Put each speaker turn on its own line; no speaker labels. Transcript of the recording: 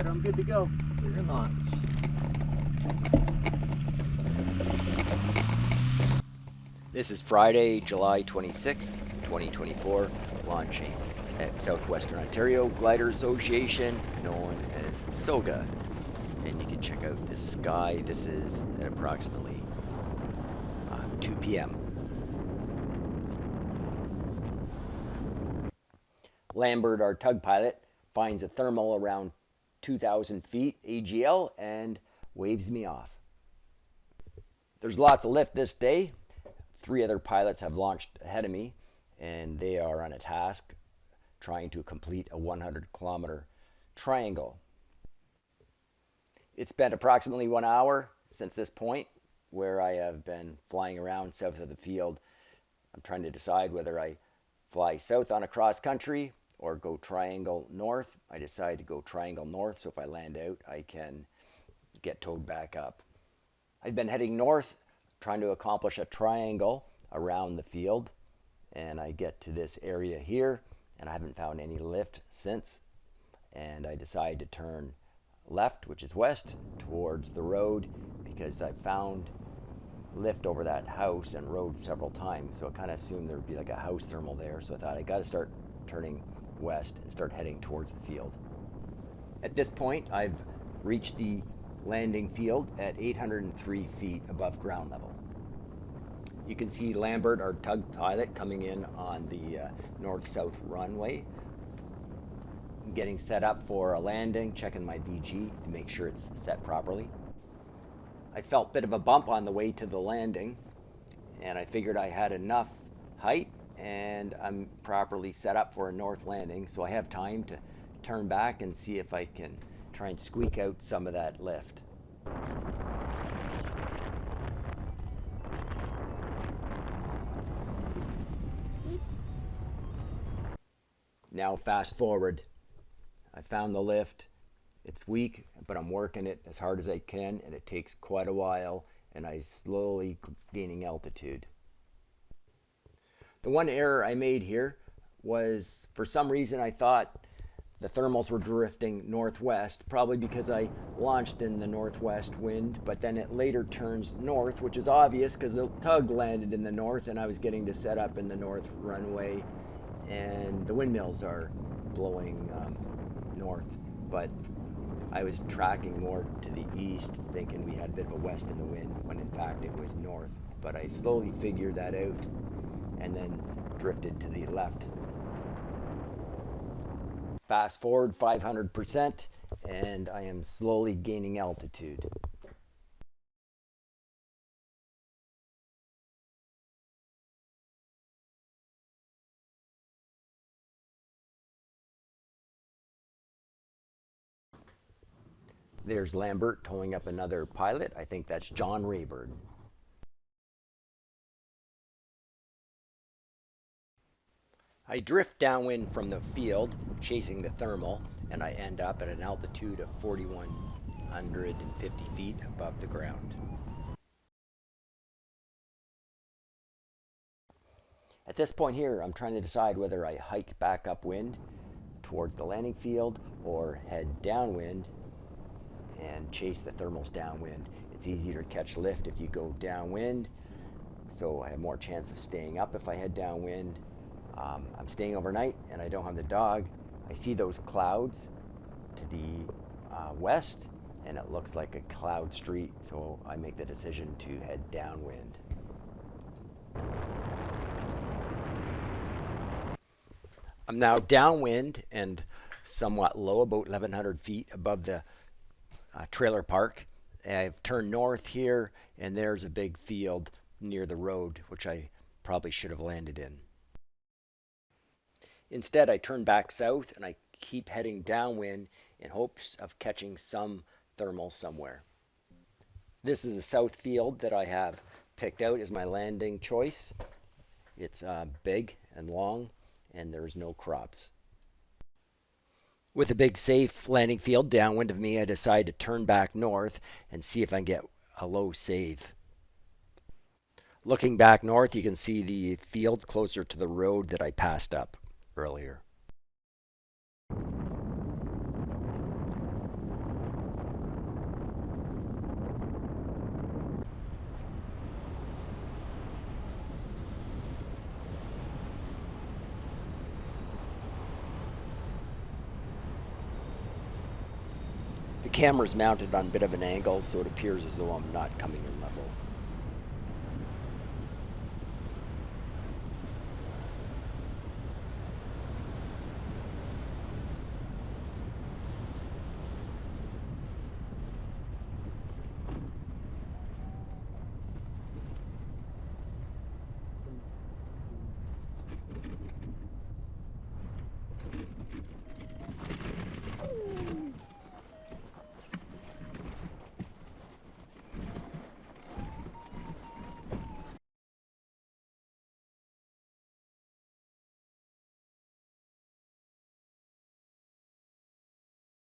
I'm good to go.
You're not.
This is Friday, July 26th, 2024, launching at Southwestern Ontario Glider Association, known as SOGA. And you can check out this sky. This is at approximately 2 p.m. Lambert, our tug pilot, finds a thermal around 2,000 feet AGL and waves me off. There's lots of lift this day. 3 other pilots have launched ahead of me, and they are on a task trying to complete a 100-kilometer triangle. It's been approximately 1 hour since this point, where I have been flying around south of the field. I'm trying to decide whether I fly south on a cross country or go triangle north. I decided to go triangle north, so if I land out, I can get towed back up. I've been heading north, trying to accomplish a triangle around the field, and I get to this area here, and I haven't found any lift since, and I decide to turn left, which is west, towards the road, because I found lift over that house and road several times, so I kind of assumed there would be like a house thermal there, so I thought I got to start turning west and start heading towards the field. At this point, I've reached the landing field at 803 feet above ground level. You can see Lambert, our tug pilot, coming in on the north-south runway. I'm getting set up for a landing, checking my VG to make sure it's set properly. I felt a bit of a bump on the way to the landing, and I figured I had enough height and I'm properly set up for a north landing, so I have time to turn back and see if I can try and squeak out some of that lift. Now fast forward. I found the lift. It's weak, but I'm working it as hard as I can, and it takes quite a while, and I'm slowly gaining altitude. The one error I made here was, for some reason, I thought the thermals were drifting northwest, probably because I launched in the northwest wind, but then it later turns north, which is obvious because the tug landed in the north and I was getting to set up in the north runway, and the windmills are blowing north, but I was tracking more to the east, thinking we had a bit of a west in the wind, when in fact it was north. But I slowly figured that out and then drifted to the left. Fast forward 500%, and I am slowly gaining altitude. There's Lambert towing up another pilot. I think that's John Rayburn. I drift downwind from the field, chasing the thermal, and I end up at an altitude of 4,150 feet above the ground. At this point here, I'm trying to decide whether I hike back upwind towards the landing field or head downwind and chase the thermals downwind. It's easier to catch lift if you go downwind, so I have more chance of staying up if I head downwind. I'm staying overnight and I don't have the dog. I see those clouds to the west, and it looks like a cloud street, so I make the decision to head downwind. I'm now downwind and somewhat low, about 1,100 feet above the trailer park. I've turned north here, and there's a big field near the road, which I probably should have landed in. Instead, I turn back south and I keep heading downwind in hopes of catching some thermal somewhere. This is the south field that I have picked out as my landing choice. It's big and long, and there's no crops. With a big safe landing field downwind of me, I decide to turn back north and see if I can get a low save. Looking back north, you can see the field closer to the road that I passed up earlier. camera's mounted on a bit of an angle, so it appears as though I'm not coming in level.